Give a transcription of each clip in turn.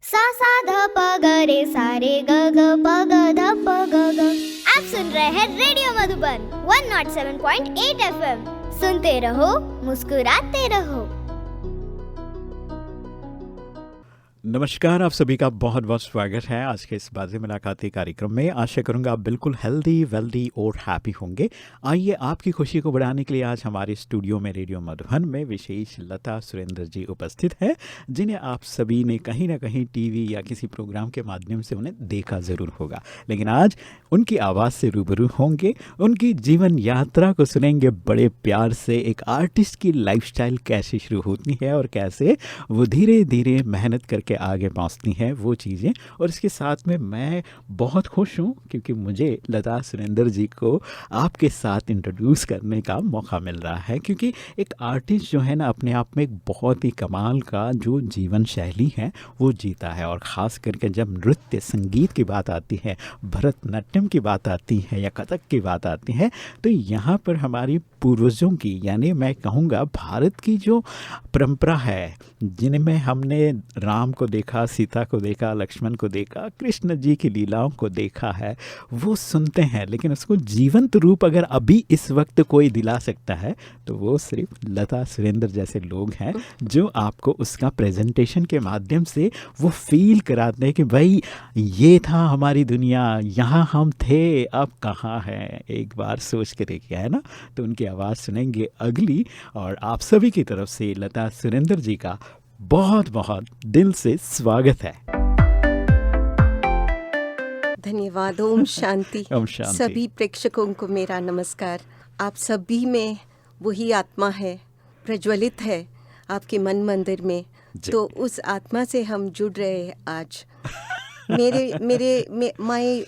सा सा ध प ग रे सा रे ग ग प ग ध प ग ग। आप सुन रहे हैं रेडियो मधुबन 107.8 FM। सुनते रहो, मुस्कुराते रहो। नमस्कार, आप सभी का बहुत बहुत स्वागत है आज के इस बाज़े मुलाकाती कार्यक्रम में। आशा करूंगा आप बिल्कुल हेल्दी, वेल्दी और हैप्पी होंगे। आइए, आपकी खुशी को बढ़ाने के लिए आज हमारे स्टूडियो में रेडियो मधुबन में विशेष लता सुरेंद्र जी उपस्थित हैं, जिन्हें आप सभी ने कहीं ना कहीं टीवी या किसी प्रोग्राम के माध्यम से उन्हें देखा ज़रूर होगा, लेकिन आज उनकी आवाज़ से रूबरू होंगे, उनकी जीवन यात्रा को सुनेंगे बड़े प्यार से। एक आर्टिस्ट की लाइफस्टाइल कैसे शुरू होती है और कैसे वो धीरे धीरे मेहनत करके आगे पहुंचती हैं वो चीज़ें। और इसके साथ में मैं बहुत खुश हूं क्योंकि मुझे लता सुरेंद्र जी को आपके साथ इंट्रोड्यूस करने का मौका मिल रहा है, क्योंकि एक आर्टिस्ट जो है ना, अपने आप में एक बहुत ही कमाल का जो जीवन शैली है वो जीता है। और ख़ास करके जब नृत्य संगीत की बात आती है, भरतनाट्यम की बात आती है या कथक की बात आती है, तो यहाँ पर हमारी पूर्वजों की, यानी मैं कहूँगा भारत की जो परंपरा है, जिनमें हमने राम को देखा, सीता को देखा, लक्ष्मण को देखा, कृष्ण जी की लीलाओं को देखा है, वो सुनते हैं, लेकिन उसको जीवंत रूप अगर अभी इस वक्त कोई दिला सकता है तो वो सिर्फ लता सुरेंद्र जैसे लोग हैं, जो आपको उसका प्रेजेंटेशन के माध्यम से वो फील कराते हैं कि भाई ये था हमारी दुनिया, यहाँ हम थे, अब कहाँ हैं, एक बार सोच के देखिए, है ना। तो उनकी आवाज़ सुनेंगे अगली, और आप सभी की तरफ से लता सुरेंद्र जी का बहुत बहुत दिल से स्वागत है। धन्यवाद। ओम शांति। ओम शांति। सभी प्रेक्षकों को मेरा नमस्कार। आप सभी में वही आत्मा है, प्रज्वलित है आपके मन मंदिर में, तो उस आत्मा से हम जुड़ रहे हैं आज।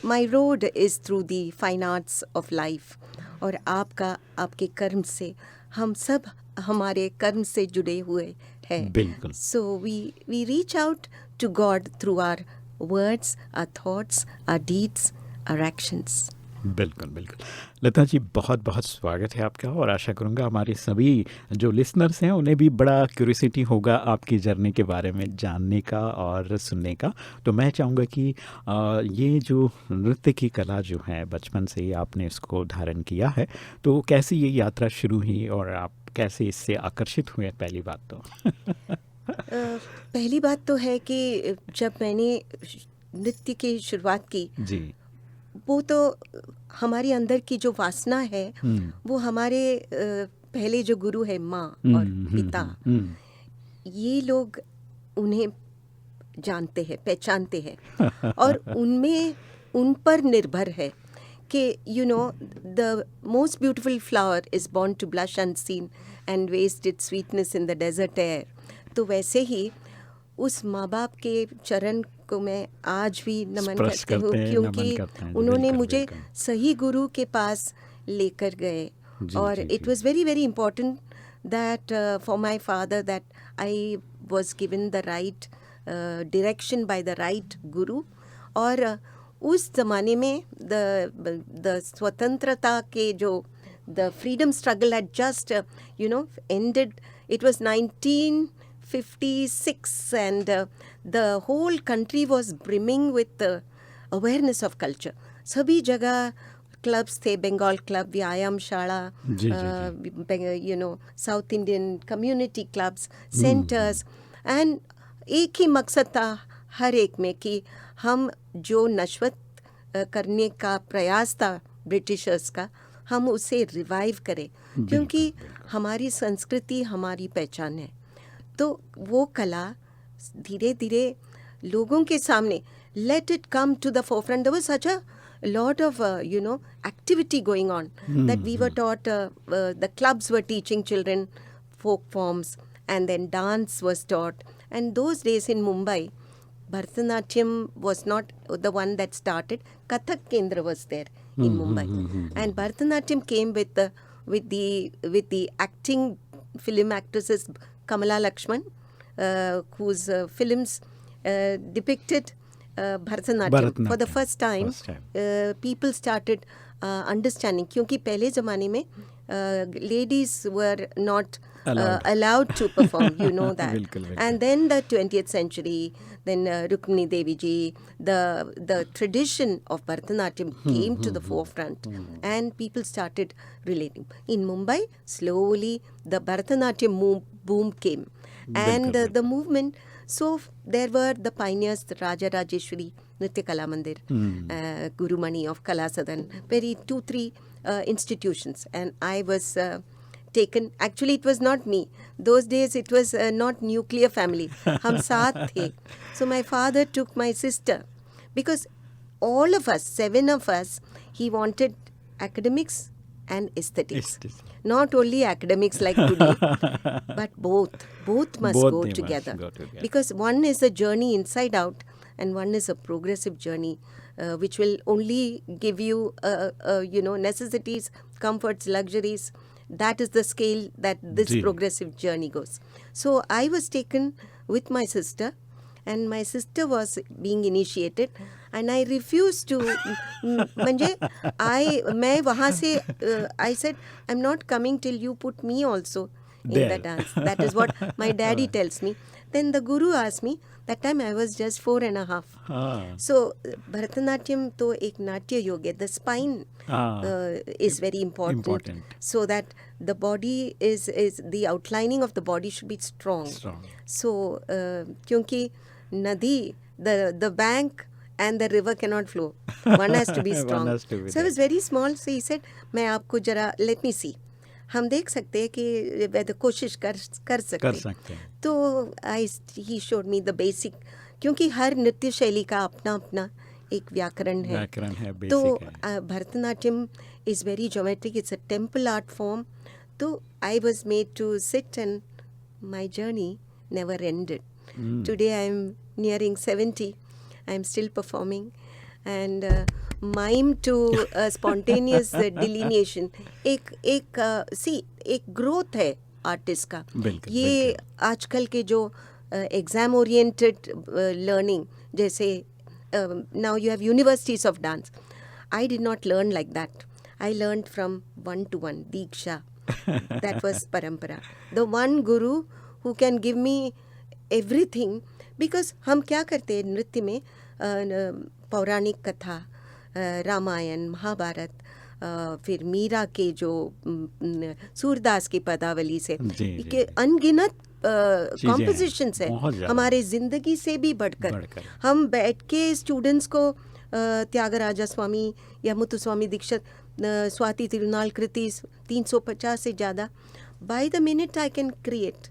My road is through the fine arts of life, और आपके कर्म से हम सब हमारे कर्म से जुड़े हुए हैं। बिल्कुल। So we reach out to God through our words, our thoughts, our deeds, our actions. बिल्कुल बिल्कुल। लता जी, बहुत बहुत स्वागत है आपका, और आशा करूँगा हमारे सभी जो लिसनर्स हैं उन्हें भी बड़ा क्यूरियोसिटी होगा आपकी जर्नी के बारे में जानने का और सुनने का। तो मैं चाहूँगा कि ये जो नृत्य की कला जो है, बचपन से ही आपने इसको धारण किया है, तो कैसे ये यात्रा शुरू हुई और आप कैसे इससे आकर्षित हुए? पहली बात तो पहली बात तो है कि जब मैंने नृत्य की शुरुआत की जी, वो तो हमारी अंदर की जो वासना है, वो हमारे पहले जो गुरु है, माँ और पिता, ये लोग उन्हें जानते हैं, पहचानते हैं, और उन पर निर्भर है कि the most beautiful flower is born to blush unseen and waste its sweetness in the desert air. तो वैसे ही उस माँ बाप के चरण को मैं आज भी नमन करती हूँ, क्योंकि उन्होंने मुझे सही गुरु के पास लेकर गए। और it was very very important that for my father that I was given the right direction by the right गुरु। और उस ज़माने में द स्वतंत्रता के जो the freedom struggle had just ended. It was 1956 and the whole country was brimming with the awareness of culture. सभी जगह clubs थे, बंगाल क्लब, व्यायाम शाला, south Indian community clubs, centres, and एक ही मकसद था हर एक में कि हम जो नश्वत करने का प्रयास था ब्रिटिशर्स का, हम उसे रिवाइव करें, क्योंकि हमारी संस्कृति हमारी पहचान है। तो वो कला धीरे धीरे लोगों के सामने, let it come to the forefront. There was such a lot of activity going on that we were taught, the clubs were teaching children folk forms, and then dance was taught. And those days in Mumbai, Bharatanatyam was not the one that started. Kathak Kendra was there in Mumbai, and Bharatanatyam came with the acting film actresses Kamala Lakshman, whose films depicted Bharatanatyam. For the first time, people started understanding, क्योंकि पहले ज़माने में ladies were not Allowed. allowed to perform, you know that. बिल्कुल, बिल्कुल. And then the 20th century, then Rukmini Devi ji, the tradition of Bharatanatyam came to the forefront, and people started relating. In Mumbai, slowly the Bharatanatyam boom came, and बिल्कुल, the movement. So there were the pioneers, the Raja Rajeshwari Nritya Kala Mandir, Guru Mani of Kala Sadan, very 2-3 institutions, and I was taken. Actually, it was not me. Those days, it was not nuclear family. हम साथ थे. So my father took my sister, because all of us, 7 of us, he wanted academics and aesthetics. Aesthetics. Not only academics like today, but both must Both go they must together. go together. Because one is a journey inside out, and one is a progressive journey, which will only give you, necessities, comforts, luxuries. That is the scale that this Ji. progressive journey goes. So I was taken with my sister, and my sister was being initiated, and I refused to. मैं वहाँ से I said, I'm not coming till you put me also in There. the dance. That is what my daddy tells me. Then the guru asked me. That time I was just 4.5. हाँ. So Bharatanatyam तो एक नाट्य योग है. The spine is very important. Important. So that the body is the outlining of the body should be strong. Strong. So क्योंकि नदी, the bank and the river cannot flow. One has to be One strong. has to be So I was very small. So he said, मैं आपको जरा let me see. हम देख सकते हैं कि वैसे कोशिश कर सकते हैं. तो he showed me the basic, क्योंकि हर नृत्य शैली का अपना अपना एक व्याकरण है. तो Bharatanatyam is very geometric. It's a temple art form. So I was made to sit, and my journey never ended. Today I am nearing 70. I am still performing, and mime to spontaneous delineation. एक growth है artist का. ये आजकल के जो exam oriented learning, जैसे now you have universities of dance. I did not learn like that. I learned from 1-to-1 Diksha. That was parampara. The one guru who can give me everything, because हम क्या करते हैं नृत्य में, पौराणिक कथा, रामायण, महाभारत, फिर मीरा के जो सूरदास की पदावली से के अनगिनत कॉम्पोजिशंस है हमारे जिंदगी से भी बढ़कर. हम बैठ के स्टूडेंट्स को त्यागराजा स्वामी या मुत्तुस्वामी दीक्षित, स्वाति तिरुनाल कृति 350 से ज़्यादा, by the minute I can create,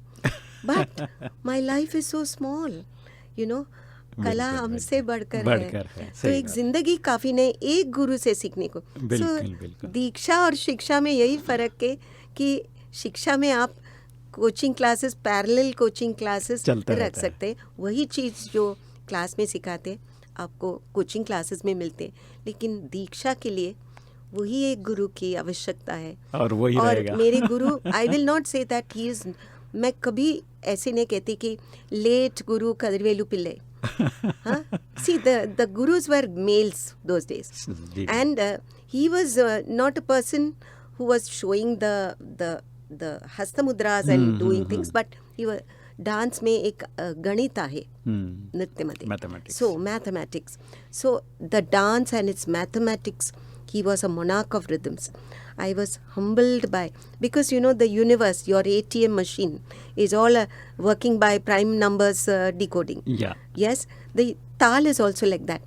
but my life is so small, कला हमसे बढ़कर है. तो एक जिंदगी काफ़ी नहीं एक गुरु से सीखने को. सो दीक्षा और शिक्षा में यही फ़र्क है कि शिक्षा में आप coaching classes, parallel coaching classes रख सकते हैं. वही चीज़ जो क्लास में सिखाते आपको कोचिंग क्लासेस में मिलते, लेकिन दीक्षा के लिए वही एक गुरु की आवश्यकता है. और मेरे गुरु, I will not say that he is, मैं कभी ऐसे नहीं कहती कि late Guru कदरवेलु Pillai. See, the gurus were males those days, and he was not a person who was showing the hastamudras and doing things, but he was dance में एक गणित आहे नृत्यमध्ये. So mathematics. So the dance and its mathematics, he was a monarch of rhythms. I was humbled by, because the universe, your ATM machine is all working by prime numbers decoding. Yeah. Yes, the tal is also like that.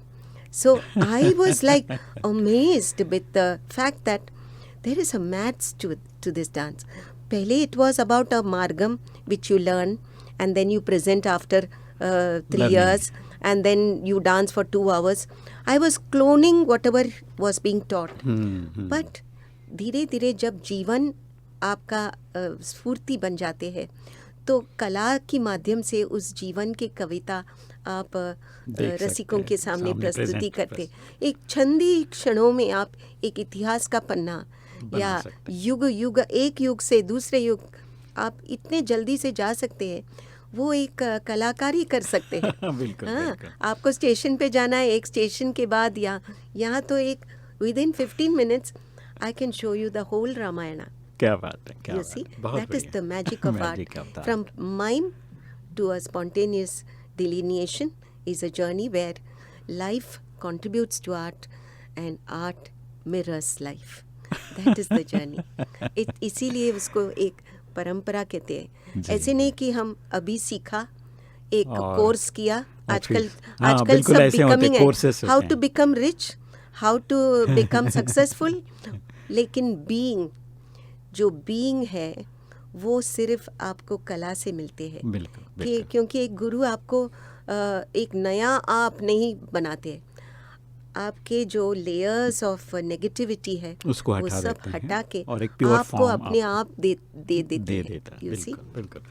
So I was like amazed with the fact that there is a maths to this dance. Pehle it was about a margam which you learn, and then you present after 3 years, and then you dance for 2 hours. I was cloning whatever was being taught. But धीरे धीरे जब जीवन आपका स्फूर्ति बन जाते हैं, तो कला के माध्यम से उस जीवन की कविता आप रसिकों के सामने प्रस्तुति करते. एक छंदी क्षणों में आप एक इतिहास का पन्ना या युग एक युग से दूसरे युग आप इतने जल्दी से जा सकते हैं. वो एक कलाकारी कर सकते हैं. बिल्कुल. आपको स्टेशन पे जाना है, एक स्टेशन के बाद यहाँ तो एक with in 15 minutes I can show you the whole Ramayana. क्या बात है, क्या You बात see, है, बहुत that is बढ़िया। the magic of art. Magic of the From mime to a spontaneous delineation is a journey where life contributes to art and art mirrors life. That is the journey. इसीलिए उसको एक परंपरा कहते हैं। जी, ऐसे नहीं कि हम अभी सीखा, एक और- कोर्स किया। और आजकल फिर- हाँ, आजकल बिल्कुल सब ऐसे होते बिकमिंग है, courses हाउ होते टू हैं। Become rich, how to become successful. लेकिन बीइंग, जो बीइंग है वो सिर्फ आपको कला से मिलते हैं। बिल्कुल, कि बिल्कुल। क्योंकि एक गुरु आपको एक नया आप नहीं बनाते। आपके जो लेयर्स ऑफ नेगेटिविटी है उसको वो हटा सब देते हैं हटा के और एक प्योर आपको फॉर्म अपने आप दे देते दे हैं। देता है। You see? बिल्कुल, बिल्कुल।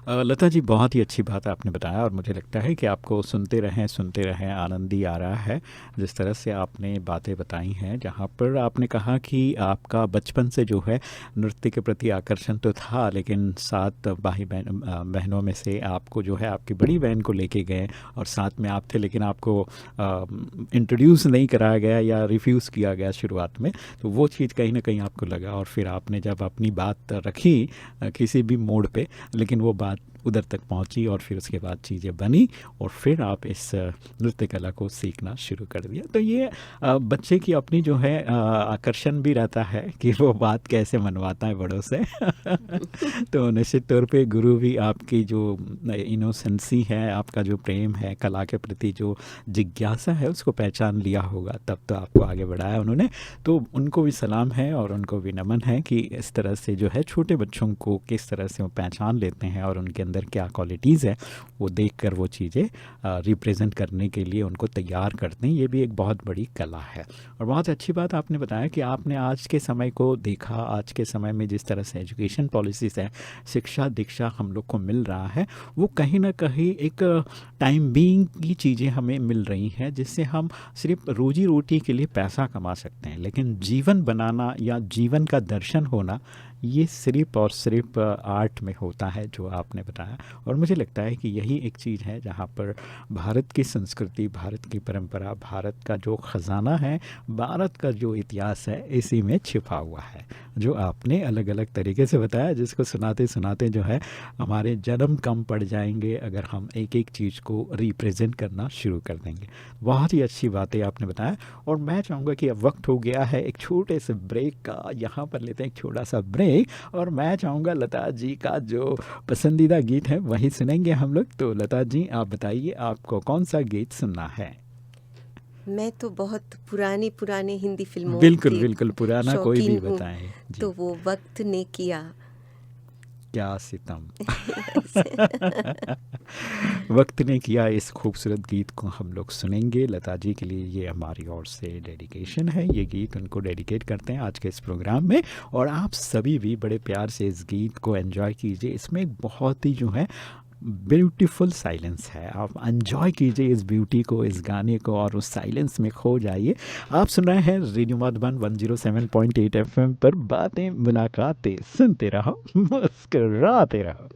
लता जी, बहुत ही अच्छी बात आपने बताया और मुझे लगता है कि आपको सुनते रहें, आनंद ही आ रहा है जिस तरह से आपने बातें बताई हैं। जहाँ पर आपने कहा कि आपका बचपन से जो है नृत्य के प्रति आकर्षण तो था, लेकिन 7 बहनों में से आपको जो है आपकी बड़ी बहन को लेके गए और साथ में आप थे, लेकिन आपको इंट्रोड्यूस नहीं कराया गया या रिफ्यूज़ किया गया शुरुआत में। तो वो चीज़ कहीं ना कहीं आपको लगा और फिर आपने जब अपनी बात रखी किसी भी मोड़ पे, लेकिन वो बात उधर तक पहुंची और फिर उसके बाद चीज़ें बनी और फिर आप इस नृत्य कला को सीखना शुरू कर दिया। तो ये बच्चे की अपनी जो है आकर्षण भी रहता है कि वो बात कैसे मनवाता है बड़ों से। तो निश्चित तौर पे गुरु भी आपकी जो इनोसेंसी है, आपका जो प्रेम है, कला के प्रति जो जिज्ञासा है, उसको पहचान लिया होगा, तब तो आपको आगे बढ़ाया उन्होंने। तो उनको भी सलाम है और उनको भी नमन है कि इस तरह से जो है छोटे बच्चों को किस तरह से वो पहचान लेते हैं और उनके अंदर क्या क्वालिटीज़ है वो देखकर वो चीज़ें रिप्रेजेंट करने के लिए उनको तैयार करते हैं। ये भी एक बहुत बड़ी कला है। और बहुत अच्छी बात आपने बताया कि आपने आज के समय को देखा, आज के समय में जिस तरह से एजुकेशन पॉलिसीज़ है, शिक्षा दीक्षा हम लोग को मिल रहा है, वो कहीं ना कहीं एक टाइम बीइंग की चीज़ें हमें मिल रही हैं जिससे हम सिर्फ रोजी रोटी के लिए पैसा कमा सकते हैं, लेकिन जीवन बनाना या जीवन का दर्शन होना ये सिर्फ और सिर्फ आर्ट में होता है, जो आपने बताया। और मुझे लगता है कि यही एक चीज़ है जहाँ पर भारत की संस्कृति, भारत की परंपरा, भारत का जो ख़जाना है, भारत का जो इतिहास है, इसी में छिपा हुआ है, जो आपने अलग अलग तरीके से बताया, जिसको सुनाते सुनाते जो है हमारे जन्म कम पड़ जाएंगे अगर हम एक एक चीज़ को रिप्रेजेंट करना शुरू कर देंगे। बहुत ही अच्छी बातें आपने बताया और मैं चाहूँगा कि अब वक्त हो गया है एक छोटे से ब्रेक का। यहाँ पर लेते हैं एक छोटा सा ब्रेक और मैं चाहूँगा लता जी का जो पसंदीदा गीत है वही सुनेंगे हम लोग। तो लता जी, आप बताइए आपको कौन सा गीत सुनना है? मैं तो बहुत पुरानी हिंदी फिल्मों बिल्कुल की बिल्कुल, पुराना कोई भी शौकीन हूँ। बताएं जी। तो वो वक्त ने किया। क्या सितम। वक्त ने किया, इस खूबसूरत गीत को हम लोग सुनेंगे। लता जी के लिए ये हमारी ओर से डेडिकेशन है, ये गीत उनको डेडिकेट करते हैं आज के इस प्रोग्राम में। और आप सभी भी बड़े प्यार से इस गीत को एंजॉय कीजिए। इसमें एक बहुत ही जो है ब्यूटीफुल साइलेंस है, आप एंजॉय कीजिए इस ब्यूटी को, इस गाने को और उस साइलेंस में खो जाइए। आप सुन रहे हैं रेडियो मधुबन 107.8 FM पर बातें मुलाकातें, सुनते रहो मुस्कुराते रहो।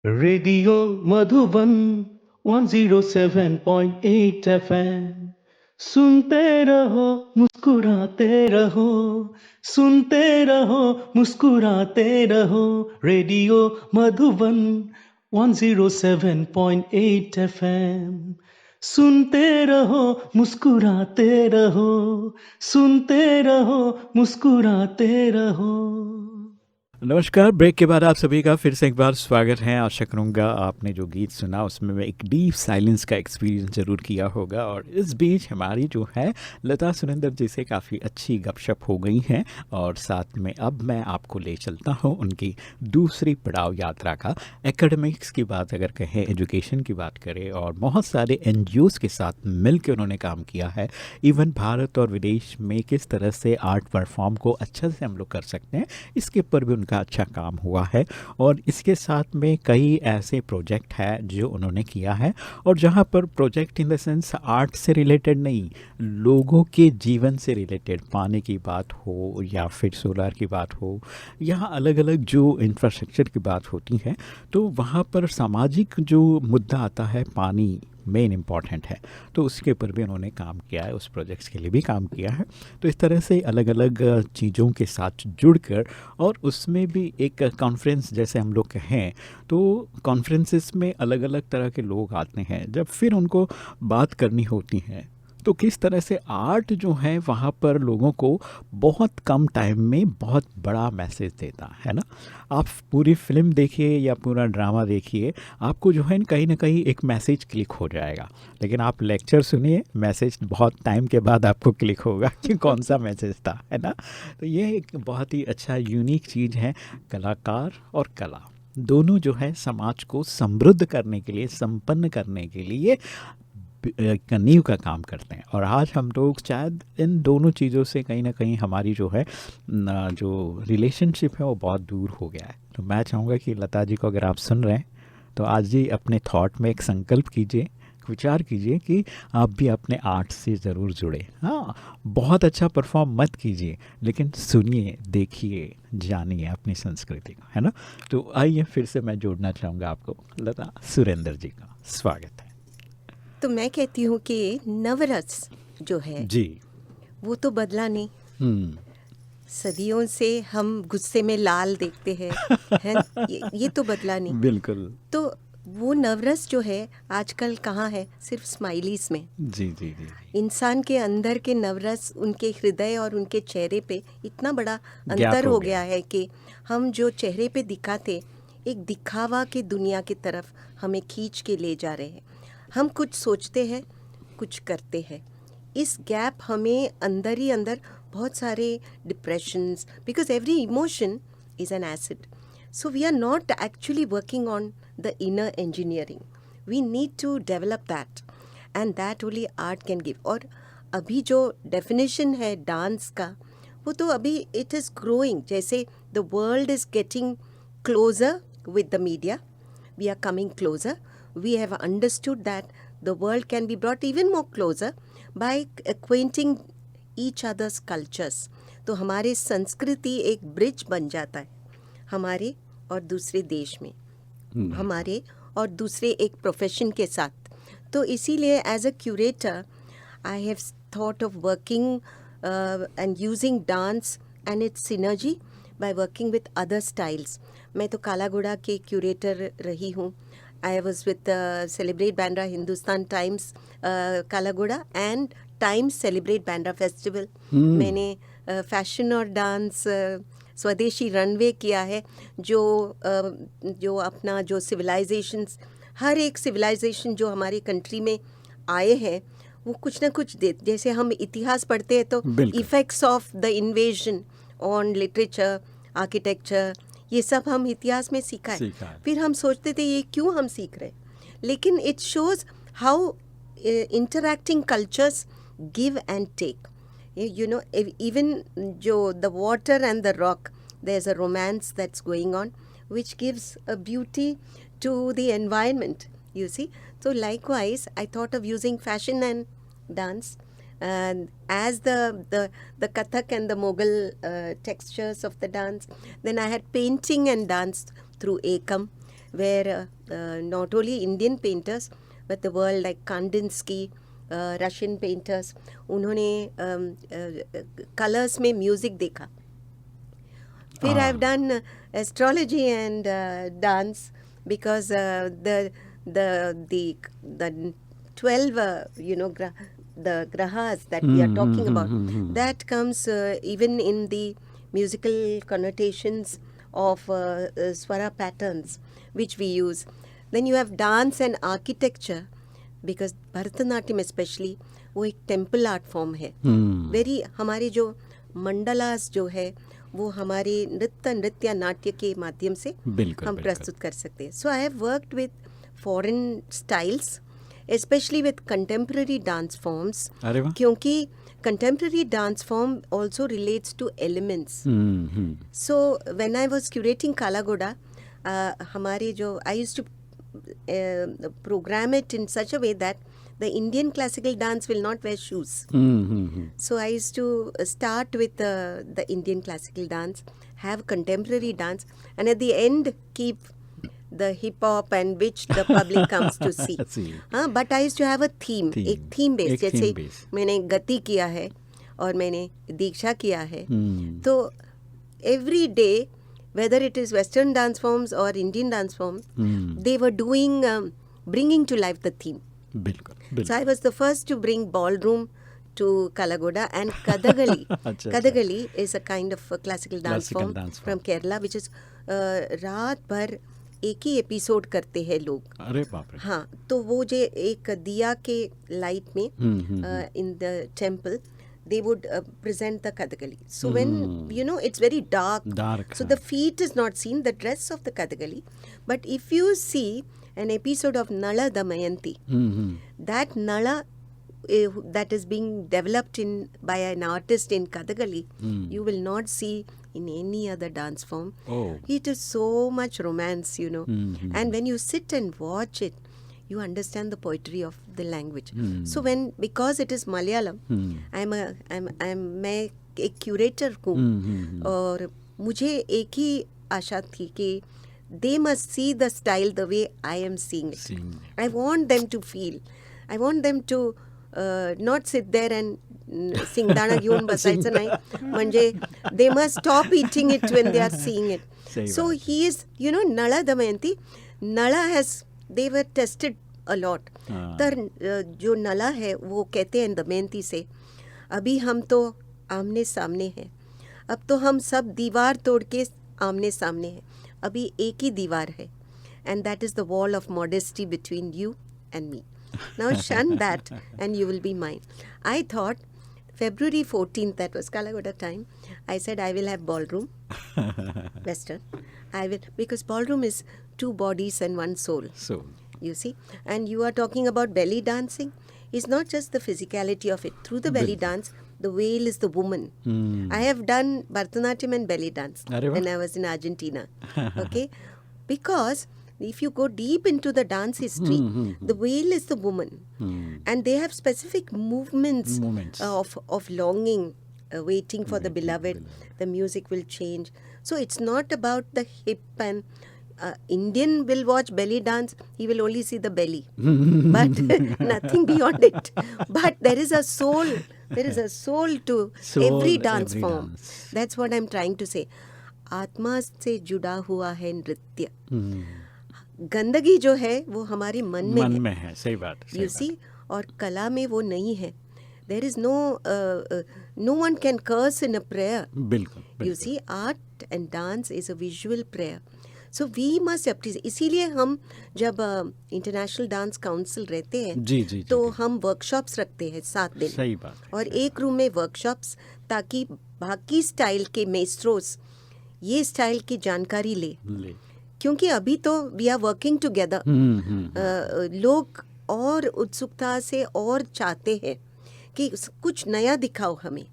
रेडियो मधुबन 107.8 एफएम सुनते रहो मुस्कुराते रहो सुनते रहो मुस्कुराते रहो रेडियो मधुबन 107.8 एफएम सुनते रहो मुस्कुराते रहो सुनते रहो मुस्कुराते रहो। नमस्कार। ब्रेक के बाद आप सभी का फिर से एक बार स्वागत है। आशा करूँगा आपने जो गीत सुना उसमें एक डीप साइलेंस का एक्सपीरियंस ज़रूर किया होगा। और इस बीच हमारी जो है लता सुरेंद्र जी से काफ़ी अच्छी गपशप हो गई है। और साथ में अब मैं आपको ले चलता हूँ उनकी दूसरी पड़ाव यात्रा का। एकेडमिक्स की बात अगर कहें, एजुकेशन की बात करें, और बहुत सारे NGOs के साथ मिल के उन्होंने काम किया है। इवन भारत और विदेश में किस तरह से आर्ट परफॉर्म को अच्छा से हम लोग कर सकते हैं, इसके ऊपर भी का अच्छा काम हुआ है। और इसके साथ में कई ऐसे प्रोजेक्ट है जो उन्होंने किया है, और जहाँ पर project in the sense art से रिलेटेड नहीं, लोगों के जीवन से रिलेटेड, पानी की बात हो या फिर सोलर की बात हो, यहाँ अलग अलग जो इंफ्रास्ट्रक्चर की बात होती है, तो वहाँ पर सामाजिक जो मुद्दा आता है, पानी मेन इम्पॉर्टेंट है, तो उसके ऊपर भी उन्होंने काम किया है, उस प्रोजेक्ट्स के लिए भी काम किया है। तो इस तरह से अलग अलग चीज़ों के साथ जुड़कर, और उसमें भी एक कॉन्फ्रेंस जैसे हम लोग कहें, तो कॉन्फ्रेंसेस में अलग अलग तरह के लोग आते हैं, जब फिर उनको बात करनी होती है, तो किस तरह से आर्ट जो है वहाँ पर लोगों को बहुत कम टाइम में बहुत बड़ा मैसेज देता है ना। आप पूरी फिल्म देखिए या पूरा ड्रामा देखिए, आपको जो है कहीं ना कहीं एक मैसेज क्लिक हो जाएगा। लेकिन आप लेक्चर सुनिए, मैसेज बहुत टाइम के बाद आपको क्लिक होगा कि कौन सा मैसेज था, है ना। तो ये एक बहुत ही अच्छा यूनिक चीज़ है। कलाकार और कला दोनों जो है समाज को समृद्ध करने के लिए, संपन्न करने के लिए नींव का काम करते हैं। और आज हम लोग शायद इन दोनों चीज़ों से कहीं ना कहीं हमारी जो है जो रिलेशनशिप है वो बहुत दूर हो गया है। तो मैं चाहूँगा कि लता जी को अगर आप सुन रहे हैं तो आज जी अपने थॉट में एक संकल्प कीजिए, विचार कीजिए कि आप भी अपने आर्ट से ज़रूर जुड़े। हाँ, बहुत अच्छा परफॉर्म मत कीजिए, लेकिन सुनिए, देखिए, जानिए अपनी संस्कृति को, है ना। तो आइए फिर से मैं जोड़ना चाहूँगा आपको लता सुरेंद्र जी का। स्वागत है। तो मैं कहती हूँ कि नवरस जो है जी, वो तो बदला नहीं। सदियों से हम गुस्से में लाल देखते हैं, है ये तो बदला नहीं। बिल्कुल। तो वो नवरस जो है आजकल कहाँ है? सिर्फ स्माइलीज में। जी जी जी। इंसान के अंदर के नवरस, उनके हृदय और उनके चेहरे पे इतना बड़ा अंतर हो हो गया गया है कि हम जो चेहरे पे दिखाते, एक दिखावा की दुनिया की तरफ हमें खींच के ले जा रहे हैं। हम कुछ सोचते हैं, कुछ करते हैं। इस गैप हमें अंदर ही अंदर बहुत सारे depressions, because every emotion is an acid. So we are not actually working on the inner engineering. We need to develop that, and that only art can give. और अभी जो definition है डांस का, वो तो अभी it is growing. जैसे the world is getting closer with the media, we are coming closer. We have understood that the world can be brought even more closer by acquainting each other's cultures. तो हमारे संस्कृति एक bridge बन जाता है हमारे और दूसरे देश में, हमारे और दूसरे एक प्रोफेशन के साथ. तो इसीलिए as a curator I have thought of working and using dance and its synergy by working with other styles. मैं तो कालाघोड़ा के क्यूरेटर रही हूँ. I was with celebrate Bandra Hindustan Times Kala Ghoda and Times celebrate Bandra festival. मैंने फैशन और डांस स्वदेशी रनवे किया है. जो अपना जो सिविलाइजेशंस, हर एक सिविलाइजेशन जो हमारी कंट्री में आए हैं वो कुछ ना कुछ दे. जैसे हम इतिहास पढ़ते हैं तो effects of the invasion on literature, architecture, ये सब हम इतिहास में सीखा है. फिर हम सोचते थे ये क्यों हम सीख रहे, लेकिन it shows how interacting cultures give and take. You know, even the water and the rock, there's a romance that's going on, which gives a beauty to the environment, you see. So likewise, I thought of using fashion and dance, and as the Kathak and the Mughal textures of the dance. Then I had painting and dance through Ekam, where not only Indian painters but the world like Kandinsky, Russian painters, उन्होंने colours में music देखा. फिर I've done astrology and dance because the 12 the grahas that we are talking about, that comes even in the musical connotations of swara patterns which we use. Then you have dance and architecture, because Bharatanatyam especially वो एक temple art form है. Very हमारे जो मंडलास जो है वो हमारे नृत्य नाट्य के माध्यम से हम प्रस्तुत कर सकते हैं. So I have worked with foreign styles, especially with contemporary dance forms, क्योंकि contemporary dance form also relates to elements. So when I was curating Kalagoda, हमारे जो I used to program it in such a way that the Indian classical dance will not wear shoes. So I used to start with the Indian classical dance, have contemporary dance, and at the end keep the hip hop and which the public comes to see. But I used to have a theme. एक theme based, जैसे मैंने गति किया है और मैंने दीक्षा किया है, तो every day, whether it is Western dance forms or Indian dance forms, they were doing bringing to life the theme. So I was the first to bring ballroom to Kalagoda, and Kathakali. Kathakali is a kind of a classical dance form from Kerala, which is रात भर एक ही episode करते हैं लोग. अरे बाप रे. हाँ, तो वो जो एक दिया के लाइट में in the temple they would present the Kathakali. So when, it's very dark. So the feet is not seen, the dress of the Kathakali. But if you see an episode of Nala Damayanti, that Nala that is being developed by an artist in Kathakali, you will not see in any other dance form. It is so much romance, and when you sit and watch it, you understand the poetry of the language. So because it is Malayalam, मैं एक curator हूँ, और मुझे एक ही आशा थी कि they must see the style the way I am seeing it. I want them to feel. I want them to not sit there and सिंगदाणा घेऊन बसायचं नाही. म्हणजे they must stop eating it when they are seeing it. So he is, Nala Damayanti, Nala they were tested a lot. तर जो नला है वो कहते हैं दमयंती से, अभी हम तो आमने सामने हैं, अब तो हम सब दीवार तोड़ के आमने सामने हैं, अभी एक ही दीवार है, and that is the wall of modesty between you and me. Now shun that and you will be mine. I thought February 14th, that was Kalagoda time, I said I will have ballroom, Western. I will, because ballroom is two bodies and one soul. You see, and you are talking about belly dancing. It's not just the physicality of it. Through the belly dance, the veil is the woman. I have done Bharatanatyam and belly dance when I was in Argentina. Okay, because if you go deep into the dance history, the veil is the woman, and they have specific movements. Of longing, waiting for the beloved. The music will change. So it's not about the hip and Indian will watch belly dance, he will only see the belly, but nothing beyond it. But there is a soul to every dance form. That's what I'm trying to say. आत्मा से जुड़ा हुआ है नृत्य. गंदगी जो है वो हमारे मन में है. सही बात. You see, और कला में वो नहीं है. There is no one can curse in a prayer. बिल्कुल. You see, art and dance is a visual prayer. So we must appreciate. इसीलिए हम जब इंटरनेशनल डांस काउंसिल रहते हैं तो हम वर्कशॉप्स रखते हैं 7 दिन. सही बात. और एक रूम में वर्कशॉप्स, ताकि बाकी स्टाइल के मेस्ट्रोस ये स्टाइल की जानकारी ले. क्योंकि अभी तो वी आर वर्किंग टुगेदर. लोग और उत्सुकता से और चाहते हैं कि कुछ नया दिखाओ हमें.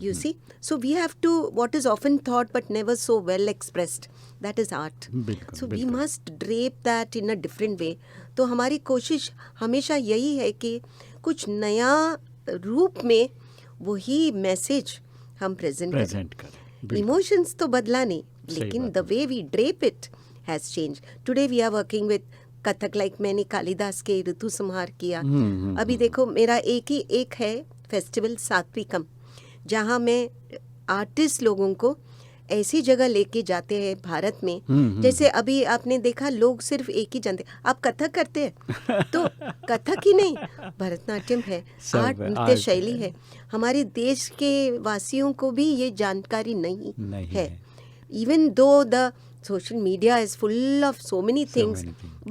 You see, so we have to, what is often thought but never so well expressed, that is art. So we must drape that in a different way. तो हमारी कोशिश हमेशा यही है कि कुछ नया रूप में वही मैसेज हम प्रेजेंट करें. इमोशंस तो बदला नहीं, लेकिन the way we drape it has changed. Today we are working with Kathak, like मैंने कालिदास के ऋतु संहार किया. अभी देखो मेरा एक है फेस्टिवल सात्विकम, जहाँ मैं आर्टिस्ट लोगों को ऐसी जगह लेके जाते हैं भारत में. जैसे अभी आपने देखा लोग सिर्फ एक ही जानते, आप कथक करते हैं तो कथक ही नहीं, भरतनाट्यम है, आर्ट नृत्य शैली है. हमारे देश के वासियों को भी ये जानकारी नहीं है. Even though the social media is full of so many things,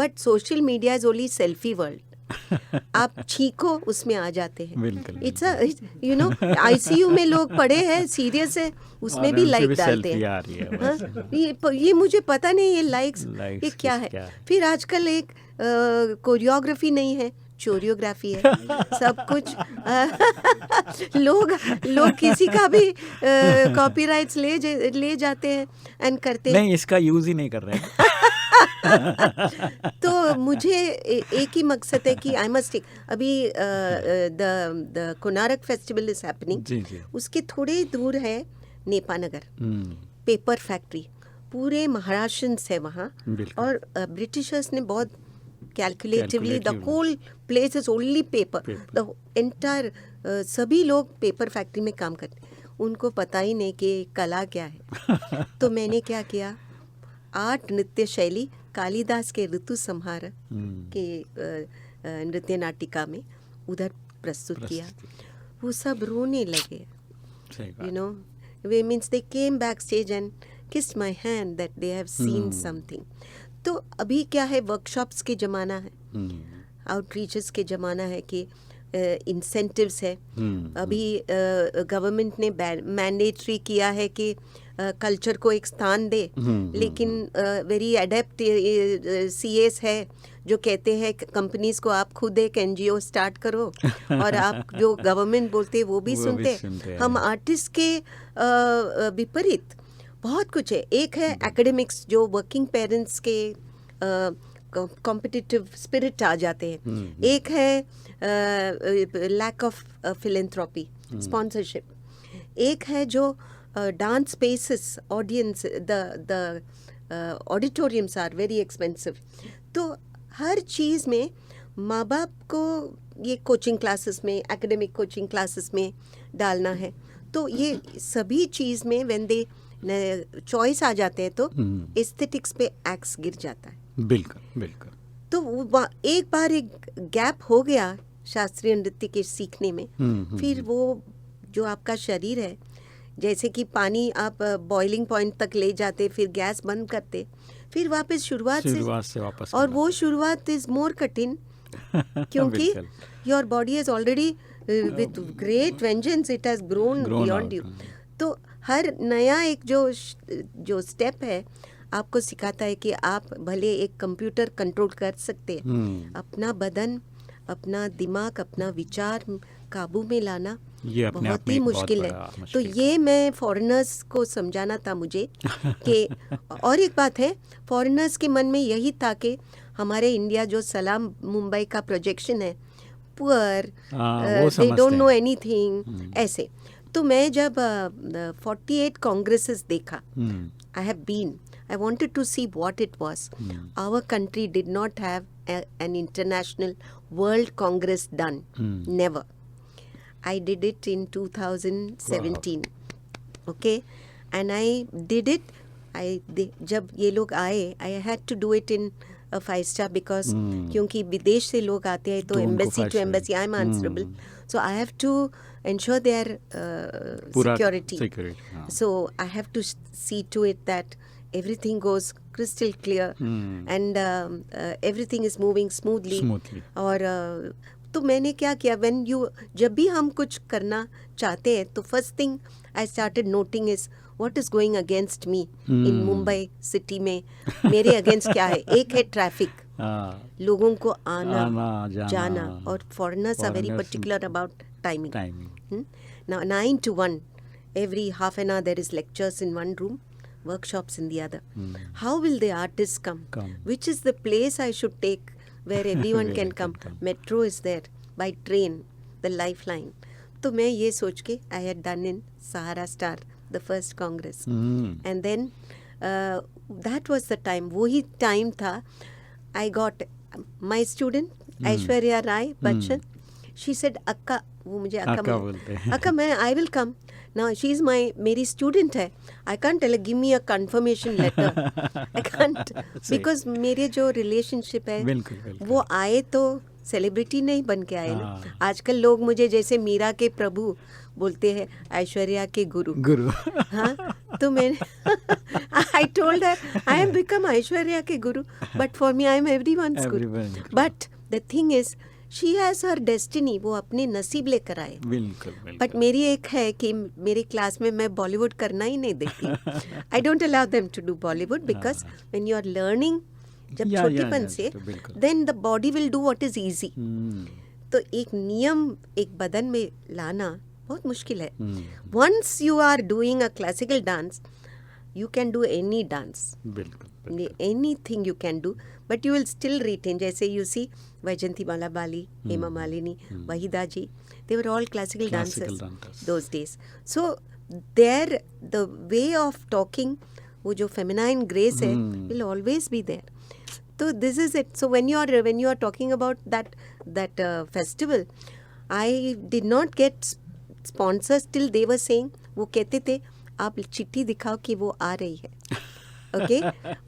but social media is only selfie world. आप छीको उसमें आ जाते हैं. इट्स यू नो ICU में लोग पड़े हैं, सीरियस है, उसमें भी लाइक डालते हैं. ये मुझे पता नहीं ये लाइक्स ये क्या है. फिर आजकल एक कोरियोग्राफी नहीं है, चोरियोग्राफी है सब कुछ. लोग किसी का भी कॉपीराइट्स ले जाते हैं एंड करते हैं. नहीं, इसका यूज ही नहीं कर रहे हैं. तो मुझे एक ही मकसद है कि आई मस्ट टेक. अभी the Konark festival is happening, उसके थोड़े दूर है नेपानगर पेपर फैक्ट्री. पूरे महाराष्ट्रन्स है वहाँ, और ब्रिटिशर्स ने बहुत calculatively the whole place is only paper. The entire सभी लोग पेपर फैक्ट्री में काम करते हैं. उनको पता ही नहीं कि कला क्या है. तो मैंने क्या किया, आर्ट नृत्य शैली कालिदास के ऋतु संहार के नृत्य नाटिका में उधर प्रस्तुत किया. वो सब रोने लगे. You know, it means they came backstage and kissed my hand that they have seen something. तो अभी क्या है, वर्कशॉप्स के ज़माना है, आउटरीचेस के ज़माना है कि इंसेंटिव्स है. अभी गवर्नमेंट ने मैंडेटरी किया है कि कल्चर को एक स्थान दे, लेकिन वेरी एडेप्ट CAs है जो कहते हैं कंपनीज को आप खुद एक NGO स्टार्ट करो, और आप जो गवर्नमेंट बोलते हैं वो भी सुनते हैं. हम आर्टिस्ट के विपरीत बहुत कुछ है. एक है एकेडमिक्स, जो वर्किंग पेरेंट्स के कॉम्पिटिटिव स्पिरिट आ जाते हैं. एक है लैक ऑफ फिलेंथ्रोपी, स्पॉन्सरशिप. एक है जो dance spaces, audience, the auditoriums are very expensive. तो हर चीज़ में माँ बाप को ये कोचिंग क्लासेस में, एकेडमिक कोचिंग क्लासेस में डालना है. तो ये सभी चीज़ में व्हेन दे चॉइस आ जाते हैं तो एस्थेटिक्स पे एक्स गिर जाता है. बिल्कुल. तो एक बार एक गैप हो गया शास्त्रीय नृत्य के सीखने में. फिर वो जो आपका शरीर है, जैसे कि पानी आप बॉइलिंग पॉइंट तक ले जाते, फिर गैस बंद करते, फिर वापस शुरुआत से वापस. और वो शुरुआत इज मोर कठिन, क्योंकि your body is already with great vengeance, it has grown beyond you. तो हर नया एक जो स्टेप है आपको सिखाता है कि आप भले एक कंप्यूटर कंट्रोल कर सकते हैं, अपना बदन, अपना दिमाग, अपना विचार काबू में लाना ये बहुत ही मुश्किल है. तो ये मैं फॉरेनर्स को समझाना था मुझे कि और एक बात है, फॉरेनर्स के मन में यही था कि हमारे इंडिया जो सलाम मुंबई का प्रोजेक्शन है, poor, they don't know anything, ऐसे. तो मैं जब 48 कांग्रेसेस देखा, I have been, I wanted to see what it was. Our country did not have an international world congress done. Never. I did it in 2017. Wow. Okay, and I did it. जब ये लोग आए, I had to do it in a 5-star because क्योंकि विदेश से लोग आते हैं तो embassy to embassy I am answerable. So I have to ensure their security. So I have to see to it that everything goes crystal clear and everything is moving smoothly. और तो मैंने क्या किया, जब भी हम कुछ करना चाहते हैं तो first thing I started noting is what is going against me in Mumbai city में. मेरे against क्या है? एक है traffic, लोगों को आना जाना, और foreigners are very particular about timing. Now 9 to 1, every half an hour there is lectures in one room, workshops in the other. How will the artists come? Which is the place I should take where everyone can come? Metro is there, by train, the lifeline. तो मैं ये सोच के I had done in Sahara Star, the first Congress. And then that was the time, वही time था. I got my student Aishwarya Rai Bachchan. She said अक्का, वो मुझे अक्का बोलते हैं. अक्का मैं I will come. Now she is मेरी स्टूडेंट है. I can't tell give me a confirmation letter. I can't, because मेरे जो रिलेशनशिप है बिल्कुल, बिल्कुल. वो आए तो सेलिब्रिटी नहीं बन के आए ना. हाँ. आजकल लोग मुझे जैसे मीरा के प्रभु बोलते हैं, ऐश्वर्या के गुरु. हाँ, तो मैंने I told her I am become Aishwarya के गुरु, but for me I am everyone's Guru. Everyone's guru. But the thing is she has her destiny, वो अपने नसीब लेकर आए. बिल्कुल, बिल्कुल. बट मेरी एक है कि मेरी क्लास में मैं बॉलीवुड करना ही नहीं देती. I don't allow them to do Bollywood because when you are learning, जब Yeah, छोटीपन yeah, से, तो बिल्कुल. Then the body will do what is easy. Hmm, तो एक नियम एक बदन में लाना बहुत मुश्किल है. Hmm, once you are doing a classical dance, you can do any dance, बिल्कुल, बिल्कुल. anything you can do, but you will still retain. जैसे you see Vaijayanti Mala Bali, Hema Malini, Wahida ji, they were all classical dancers those days. So there the way of talking, वो जो feminine grace है, will always be there. So this is it. So when you are talking about that festival, I did not get sponsors till they were saying, वो कहते थे आप चिट्ठी दिखाओ कि वो आ रही है. ओके,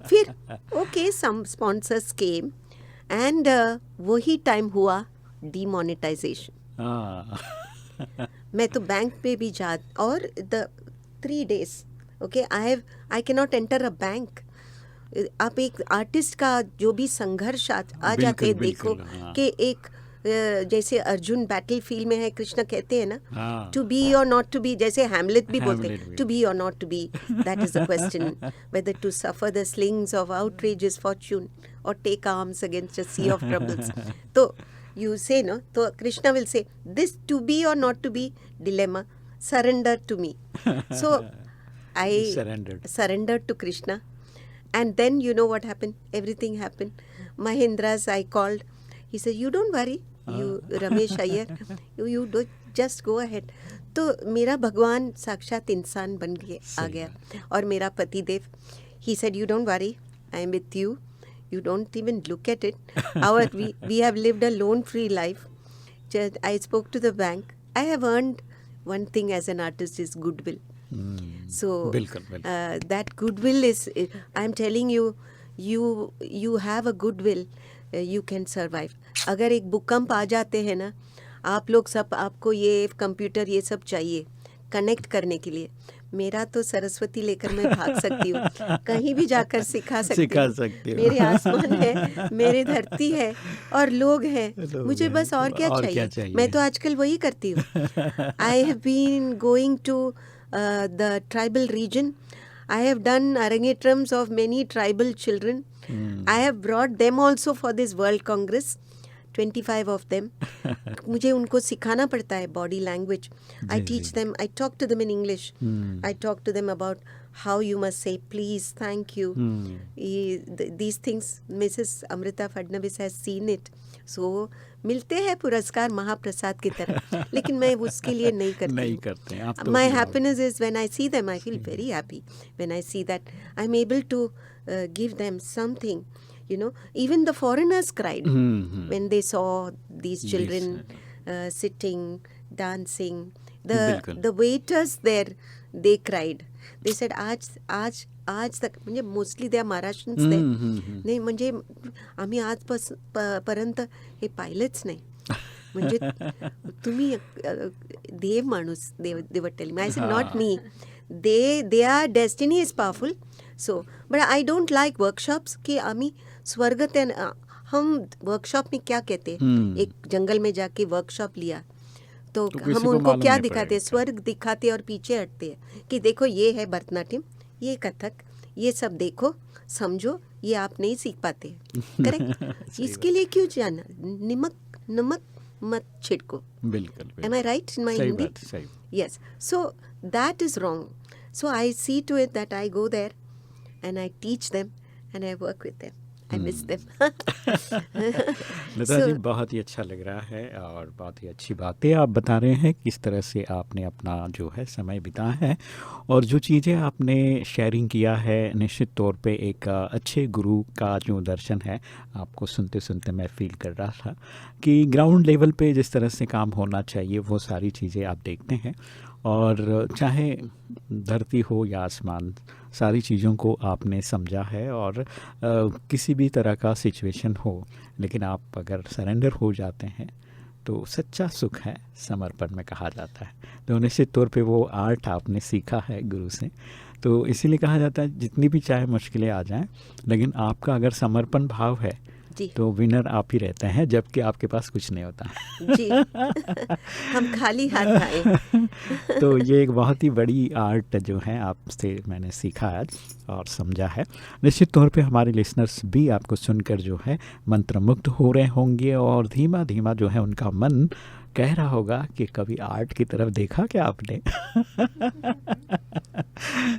फिर okay some sponsors came and वही टाइम हुआ डीमोनेटाइजेशन. हाँ. मैं तो बैंक पे भी जा, और the 3 days okay I can not enter a bank. आप एक आर्टिस्ट का जो भी संघर्ष आ जाते हैं, देखो बिल्कुल, हाँ. कि एक जैसे अर्जुन बैटल फील्ड में है, कृष्ण कहते हैं ना, हाँ. टू बी और नॉट टू बी. जैसे हैमलेट भी बोलते Hamlet हैं, भी. टू बी और not to be, that is the question, whether to suffer the slings of outrageous fortune और take arms against a sea of troubles. तो you say no, तो Krishna will say this to be और not to be dilemma, surrender to me. So I surrendered to Krishna. And then you know what happened? Everything happened. Mahindras I called. He said, you don't worry. You Ramesh Iyer, you do just go ahead. तो मेरा भगवान साक्षात इंसान बन के आ गया. और मेरा पति देव, he said, you don't worry. I am with you. You don't even look at it. We have lived a loan-free life. I spoke to the bank. I have earned one thing as an artist is goodwill. So बिल्कुल. that goodwill is, I am telling you, you have a goodwill, you can survive. अगर एक भूकंप आ जाते हैं ना, आप लोग सब, आपको ये कंप्यूटर ये सब चाहिए कनेक्ट करने के लिए, मेरा तो सरस्वती लेकर मैं भाग सकती हूँ, कहीं भी जाकर सिखा सकती हूँ. मेरे आसमान है, मेरे धरती है और लोग हैं, मुझे बस और क्या चाहिए. मैं तो आजकल वही करती हूँ. I have been going to the tribal region. I have done arangetrams of many tribal children. I have brought them also for this World Congress, 25 of them. मुझे उनको सिखाना पड़ता है body language. I teach them, I talk to them in English. I talk to them about how you must say please, thank you. These things, Mrs. Amrita Fadnavis has seen it. So मिलते हैं पुरस्कार महाप्रसाद की तरह, लेकिन मैं उसके लिए नहीं करती हूँ. My happiness is when I see them, I feel very happy when I see that I'm able to give them something. You know, even the foreigners cried when they saw these children sitting, dancing. The waiters there, they cried. They said, आज तक, म्हणजे mostly त्या महाराष्ट्रीयन्स ते नाही, म्हणजे आम्ही आजपर्यंत हे पाहिलंच नाही. म्हणजे तुम्ही देव माणूस, देव telling. I said not me, they are destiny is powerful. So but I don't like workshops कि आम्ही स्वर्ग ते, हम वर्कशॉप में क्या कहते हैं, एक जंगल में जाके वर्कशॉप लिया तो हम उनको क्या दिखाते हैं, स्वर्ग दिखाते और पीछे हटते हैं कि देखो ये है भरतनाट्यम, ये कथक, ये सब देखो समझो, ये आप नहीं सीख पाते. करेक्ट. इसके लिए क्यों जाना, नमक मत छिड़को. बिल्कुल. Am I right in my Hindi? Yes. So that is wrong. So I see to it that I go there and I teach them and I work with them. I miss them. Lata ji, बहुत ही अच्छा लग रहा है और बहुत ही अच्छी बातें आप बता रहे हैं किस तरह से आपने अपना जो है समय बिताया है और जो चीज़ें आपने शेयरिंग किया है। निश्चित तौर पे एक अच्छे गुरु का जो दर्शन है आपको सुनते सुनते मैं फील कर रहा था कि ग्राउंड लेवल पे जिस तरह से काम होना चाहिए वो सारी चीज़ें आप देखते हैं और चाहे धरती हो या आसमान, सारी चीज़ों को आपने समझा है और किसी भी तरह का सिचुएशन हो लेकिन आप अगर सरेंडर हो जाते हैं तो सच्चा सुख है समर्पण में कहा जाता है। तो निश्चित तौर पे वो आर्ट आपने सीखा है गुरु से, तो इसीलिए कहा जाता है जितनी भी चाहे मुश्किलें आ जाएं लेकिन आपका अगर समर्पण भाव है जी तो विनर आप ही रहते हैं, जबकि आपके पास कुछ नहीं होता जी हम खाली हाथ आए। तो ये एक बहुत ही बड़ी आर्ट जो है आपसे मैंने सीखा आज और समझा है। निश्चित तौर पे हमारे लिसनर्स भी आपको सुनकर जो है मंत्रमुग्ध हो रहे होंगे और धीमा धीमा जो है उनका मन कह रहा होगा कि कभी आर्ट की तरफ देखा क्या आपने।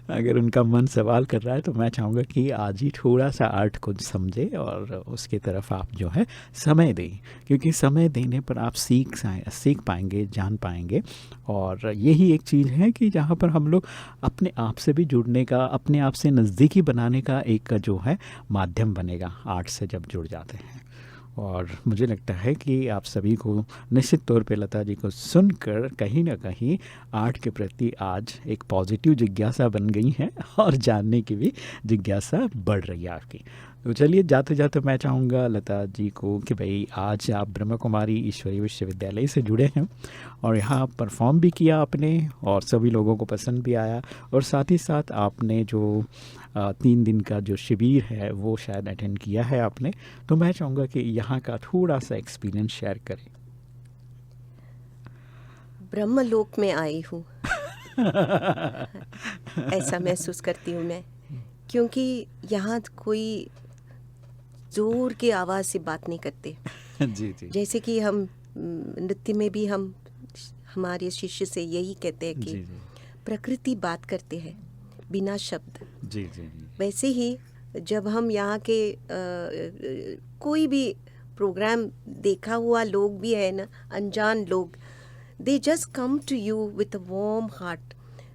अगर उनका मन सवाल कर रहा है तो मैं चाहूँगा कि आज ही थोड़ा सा आर्ट को समझे और उसके तरफ आप जो है समय दें, क्योंकि समय देने पर आप सीख पाएंगे, जान पाएंगे। और यही एक चीज़ है कि जहाँ पर हम लोग अपने आप से भी जुड़ने का, अपने आप से नज़दीकी बनाने का एक जो है माध्यम बनेगा आर्ट से जब जुड़ जाते हैं। और मुझे लगता है कि आप सभी को निश्चित तौर पे लता जी को सुनकर कहीं ना कहीं आर्ट के प्रति आज एक पॉजिटिव जिज्ञासा बन गई है और जानने की भी जिज्ञासा बढ़ रही है आपकी। तो चलिए जाते जाते मैं चाहूँगा लता जी को कि भाई आज आप ब्रह्मा कुमारी ईश्वरीय विश्वविद्यालय से जुड़े हैं और यहाँ परफॉर्म भी किया आपने और सभी लोगों को पसंद भी आया, और साथ ही साथ आपने जो 3 दिन का जो शिविर है वो शायद अटेंड किया है आपने। तो मैं चाहूँगा कि यहाँ का थोड़ा सा एक्सपीरियंस शेयर करें। ब्रह्मलोक में आई हूँ ऐसा महसूस करती हूँ मैं, क्योंकि यहाँ कोई जोर की आवाज़ से बात नहीं करते। जी जी जैसे कि हम नृत्य में भी हम हमारे शिष्य से यही कहते हैं कि जी जी प्रकृति बात करते हैं बिना शब्द। जी जी जी वैसे ही जब हम यहाँ के कोई भी प्रोग्राम देखा हुआ लोग भी है ना, अनजान लोग, they just come to you with a warm heart,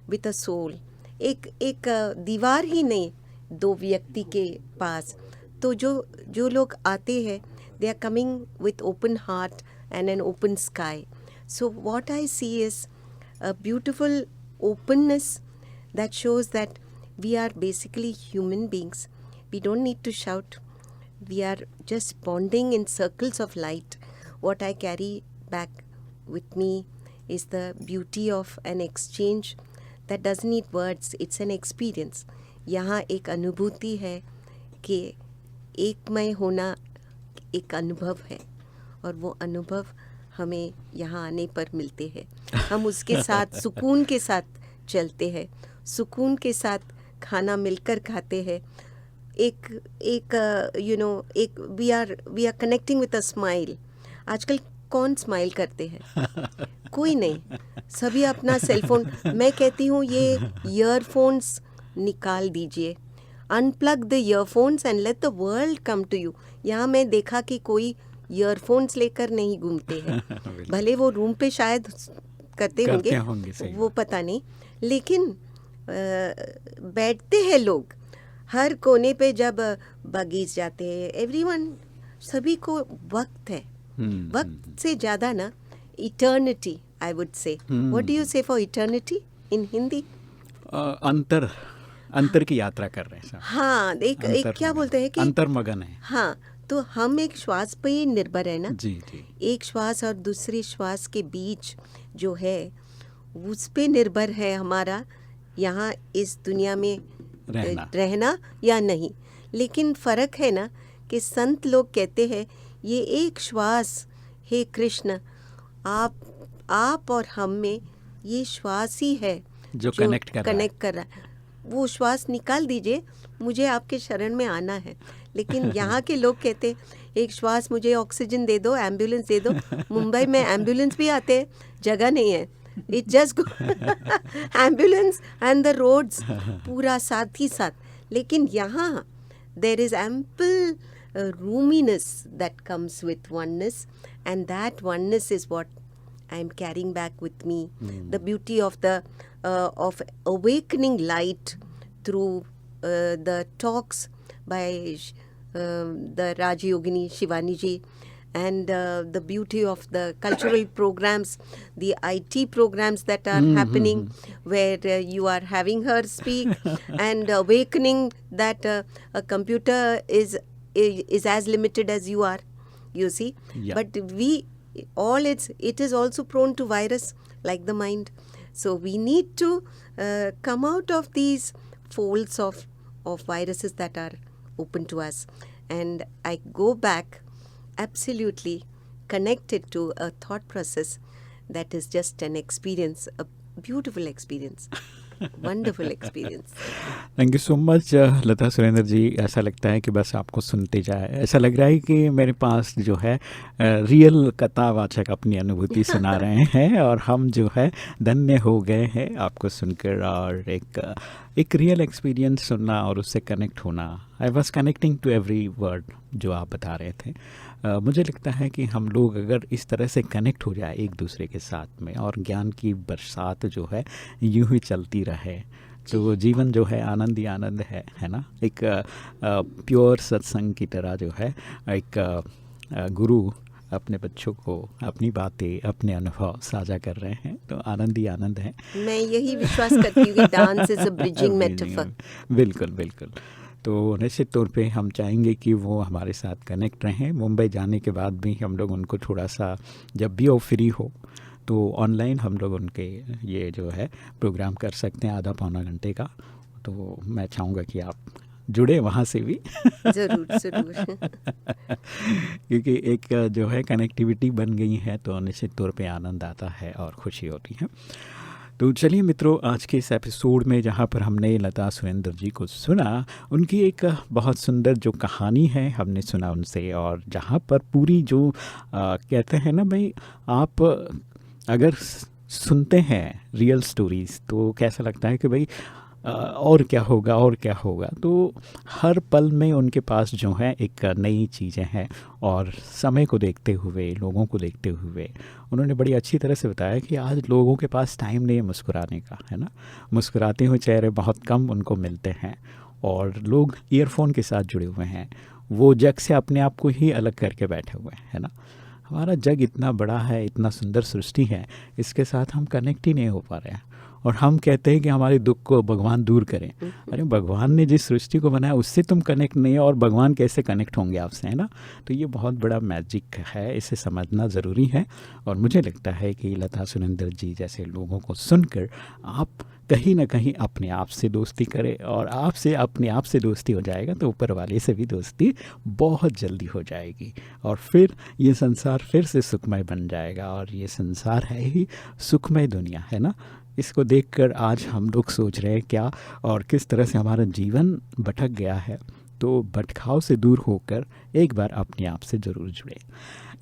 with a soul. एक दीवार ही नहीं, 2 व्यक्ति के पास। तो जो लोग आते हैं, they are coming with open heart and an open sky. So what I see is a beautiful openness that shows that we are basically human beings. We don't need to shout. We are just bonding in circles of light. What I carry back with me is the beauty of an exchange that doesn't need words. It's an experience. यहाँ एक अनुभूति है कि एकमय होना एक अनुभव है, और वो अनुभव हमें यहाँ आने पर मिलते हैं। हम उसके साथ सुकून के साथ चलते हैं, सुकून के साथ खाना मिलकर खाते हैं। एक we are connecting with a smile. आजकल कौन स्माइल करते हैं? कोई नहीं, सभी अपना सेलफोन। मैं कहती हूँ ये ईयरफोन्स निकाल दीजिए, unplug the earphones and let the world come to you. यहाँ मैं देखा कि कोई ईयरफोन्स लेकर नहीं घूमते हैं। भले वो रूम पे शायद करते होंगे वो पता नहीं, लेकिन बैठते हैं लोग हर कोने पे। जब बगीच जाते हैं, एवरीवन, सभी को वक्त है। वक्त से ज़्यादा ना eternity, I would say. What do you से फॉर इटर्निटी इन हिंदी? अंतर की यात्रा कर रहे हैं। हाँ, एक क्या बोलते हैं कि अंतर्मगन है। हाँ, तो हम एक श्वास पे ही निर्भर है ना। जी जी। एक श्वास और दूसरी श्वास के बीच जो है उस पे निर्भर है हमारा यहाँ इस दुनिया में रहना या नहीं। लेकिन फ़र्क है ना कि संत लोग कहते हैं ये एक श्वास, हे कृष्ण, आप और हम में ये श्वास ही है जो कनेक्ट कर रहा है। वो श्वास निकाल दीजिए, मुझे आपके शरण में आना है। लेकिन यहाँ के लोग कहते एक श्वास, मुझे ऑक्सीजन दे दो, एम्बुलेंस दे दो। मुंबई में एम्बुलेंस भी आते हैं, जगह नहीं है, it just ambulance and the roads पूरा साथ ही साथ। लेकिन यहाँ there is ample roominess that comes with oneness, and that oneness is what I'm carrying back with me. The beauty of the of awakening light through the talks by the Raj Yogini Shivani ji, and the beauty of the cultural programs, the IT programs that are happening, where you are having her speak and awakening that a computer is as limited as you are, you see. Yeah. But it is also prone to virus, like the mind. So we need to come out of these folds of viruses that are open to us. And I go back absolutely connected to a thought process that is just an experience, a beautiful experience, wonderful experience. Thank you so much Lata Surendra ji. ऐसा लगता है कि बस आपको सुनते जाए, ऐसा लग रहा है कि मेरे पास जो है रियल कथावाचक अपनी अनुभूति सुना रहे हैं और हम जो है धन्य हो गए हैं आपको सुनकर, और एक रियल एक्सपीरियंस सुनना और उससे कनेक्ट होना। I was connecting to every word जो आप बता रहे थे। मुझे लगता है कि हम लोग अगर इस तरह से कनेक्ट हो जाए एक दूसरे के साथ में, और ज्ञान की बरसात जो है यूं ही चलती रहे, तो जीवन जो है आनंद ही आनंद है ना। एक प्योर सत्संग की तरह जो है एक गुरु अपने बच्चों को अपनी बातें, अपने अनुभव साझा कर रहे हैं, तो आनंद ही आनंद है। मैं यही विश्वास करती हूँ कि dance is a bridging metaphor. बिल्कुल बिल्कुल। तो निश्चित तौर पे हम चाहेंगे कि वो हमारे साथ कनेक्ट रहें। मुंबई जाने के बाद भी हम लोग उनको थोड़ा सा, जब भी वो फ्री हो तो ऑनलाइन हम लोग उनके ये जो है प्रोग्राम कर सकते हैं आधा पौना घंटे का। तो मैं चाहूँगा कि आप जुड़े वहाँ से भी जरूर जरूर। क्योंकि एक जो है कनेक्टिविटी बन गई है, तो निश्चित तौर पे आनंद आता है और खुशी होती है। तो चलिए मित्रों, आज के इस एपिसोड में जहाँ पर हमने लता सुरेंद्र जी को सुना, उनकी एक बहुत सुंदर जो कहानी है हमने सुना उनसे, और जहाँ पर पूरी जो कहते हैं ना भाई, आप अगर सुनते हैं रियल स्टोरीज़ तो कैसा लगता है कि भाई और क्या होगा और क्या होगा। तो हर पल में उनके पास जो है एक नई चीज़ें हैं, और समय को देखते हुए, लोगों को देखते हुए उन्होंने बड़ी अच्छी तरह से बताया कि आज लोगों के पास टाइम नहीं है मुस्कुराने का, है ना। मुस्कुराते हुए चेहरे बहुत कम उनको मिलते हैं, और लोग ईयरफोन के साथ जुड़े हुए हैं, वो जग से अपने आप को ही अलग करके बैठे हुए हैं, है ना। हमारा जग इतना बड़ा है, इतना सुंदर सृष्टि है, इसके साथ हम कनेक्ट ही नहीं हो पा रहे हैं। और हम कहते हैं कि हमारे दुख को भगवान दूर करें। अरे भगवान ने जिस सृष्टि को बनाया उससे तुम कनेक्ट नहीं है, और भगवान कैसे कनेक्ट होंगे आपसे, है ना। तो ये बहुत बड़ा मैजिक है, इसे समझना ज़रूरी है। और मुझे लगता है कि लता सुरेंद्र जी जैसे लोगों को सुनकर आप कहीं ना कहीं अपने आप से दोस्ती करें, और आपसे अपने आप से दोस्ती हो जाएगा तो ऊपर वाले से भी दोस्ती बहुत जल्दी हो जाएगी, और फिर ये संसार फिर से सुखमय बन जाएगा। और ये संसार है ही सुखमय दुनिया, है ना। इसको देखकर आज हम लोग सोच रहे हैं क्या और किस तरह से हमारा जीवन भटक गया है। तो भटकाव से दूर होकर एक बार अपने आप से ज़रूर जुड़े।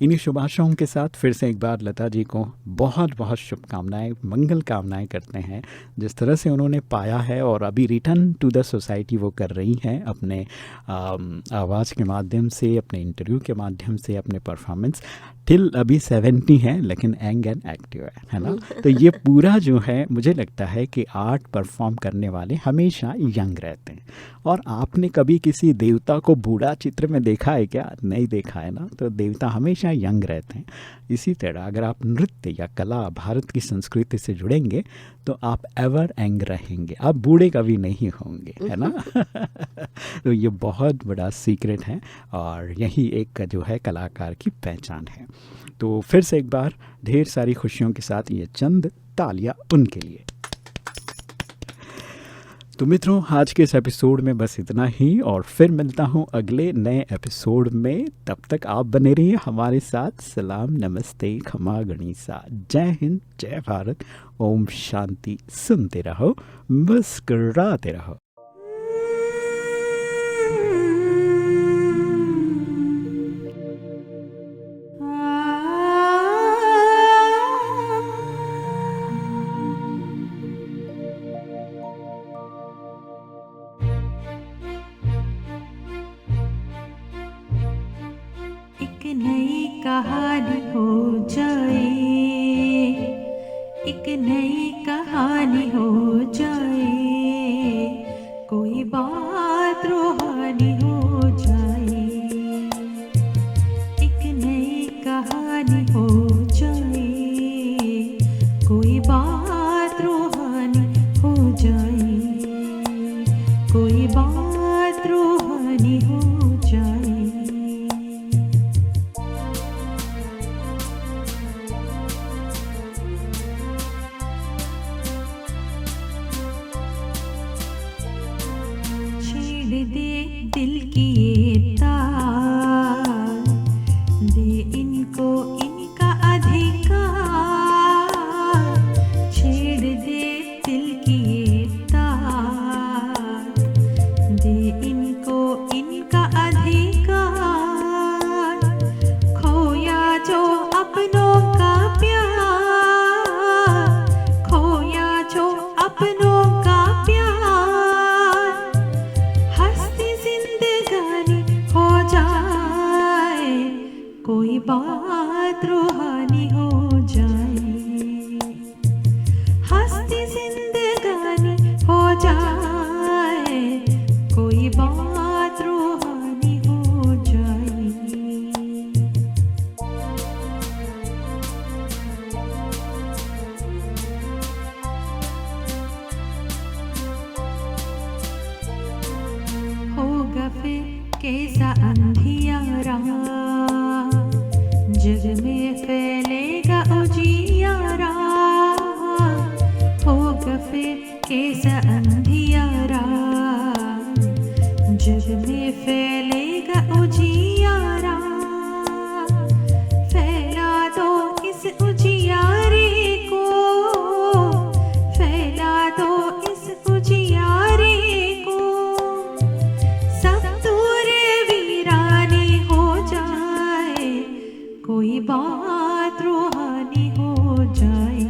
इन्हीं शुभ आशाओं के साथ फिर से एक बार लता जी को बहुत बहुत शुभकामनाएं, मंगल कामनाएं करते हैं। जिस तरह से उन्होंने पाया है और अभी रिटर्न टू द सोसाइटी वो कर रही हैं, अपने आवाज़ के माध्यम से, अपने इंटरव्यू के माध्यम से, अपने परफॉर्मेंस। टिल अभी 70 हैं लेकिन यंग एंड एक्टिव है ना। तो ये पूरा जो है, मुझे लगता है कि आर्ट परफॉर्म करने वाले हमेशा यंग रहते हैं। और आपने कभी किसी देवता को बूढ़ा चित्र में देखा है क्या? नहीं देखा है ना। तो देवता हमेशा यंग रहते हैं। इसी तरह अगर आप नृत्य या कला, भारत की संस्कृति से जुड़ेंगे तो आप एवर यंग रहेंगे, आप बूढ़े कभी नहीं होंगे, है ना। तो ये बहुत बड़ा सीक्रेट है, और यही एक जो है कलाकार की पहचान है। तो फिर से एक बार ढेर सारी खुशियों के साथ ये चंद तालियां उनके लिए। तो मित्रों, आज के इस एपिसोड में बस इतना ही, और फिर मिलता हूँ अगले नए एपिसोड में। तब तक आप बने रहिए हमारे साथ। सलाम, नमस्ते, खमा गणिसा, जय हिंद, जय भारत, ओम शांति। सुनते रहो, मुस्कुराते रहो। कहानी हो जाए, एक नई कहानी हो जाए, कोई बात रूहानी हो जाए, एक नई कहानी हो जाए, कोई बात रूहानी हो जाए, कोई बात रूहानी हो जाए। छेड़ दे दिल की ये तार, दे इनको इनका अधिकार, छेड़ दे दिल की ये तार, दे इनको इनका अधिकार, खोया जो अपनों का प्यार, खोया जो अपनों का प्यार, हंसती जिंदगानी हो जाए, कोई बात रूहानी हो जाए, हंसती जिंदगानी हो जाए, कोई बात रूहानी हो जाए। होगा फिर कैसा अंधियारा, जग में फैलेगा उजियारा, होगा फिर कैसा अंधियारा, जग में फैलेगा उजियारा, फैला दो इस उजियारे को, फैला दो इस उजियारे को, सब दूर वीरानी हो जाए, कोई बात रूहानी हो जाए,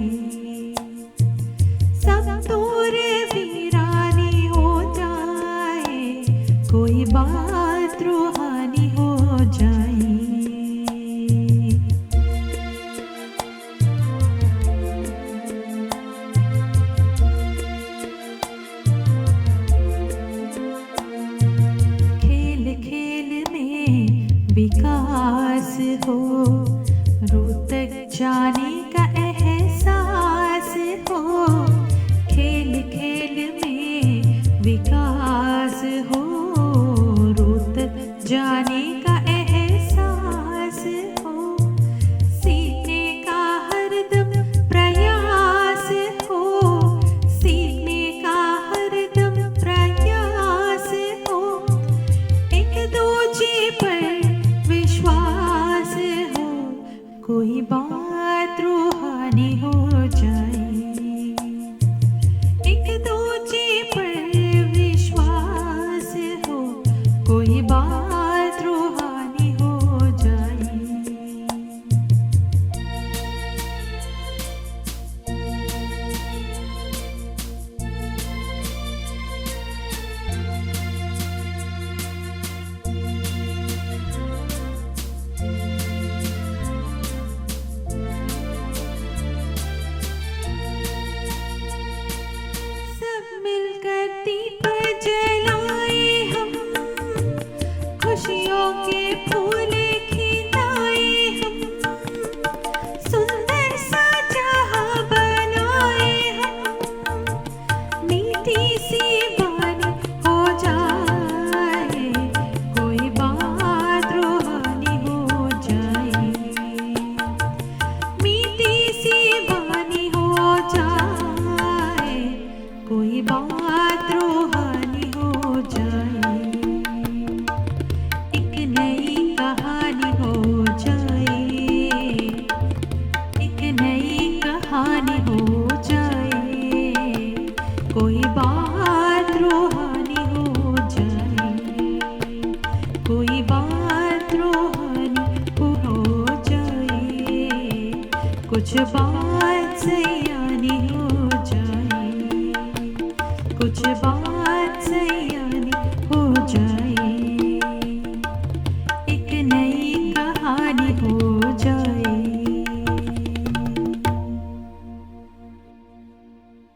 सब दूर वीरानी हो जाए, कोई बात रूहानी हो जाए। खेल खेल में विकास हो, रूह तक जाने का एहसास हो, खेल खेल में विकास हो, रूह तक जाने का एहसास हो, सीखने का हरदम प्रयास हो, सीखने का हरदम प्रयास हो, एक दूजे पर विश्वास हो, कोई बात रूहानी हो जाए, एक दूजे पर विश्वास हो, कोई बात रूहानी हो जाए। सब मिलकर दीप जलाए हम, खुशियों के फूल खिलाए हम, सुंदर सा जहां बनाए हम, मीठी सी वाणी हो जाए, कोई बात रूहानी हो जाए, मीठी सी वाणी हो जाए, कोई बात रूहानी हो जाए, एक नई कहानी हो जाए, एक नई कहानी हो जाए, कोई बात रूहानी हो जाए, कोई बात रूहानी हो जाए, कुछ बात सयानी हो जाए, कुछ बात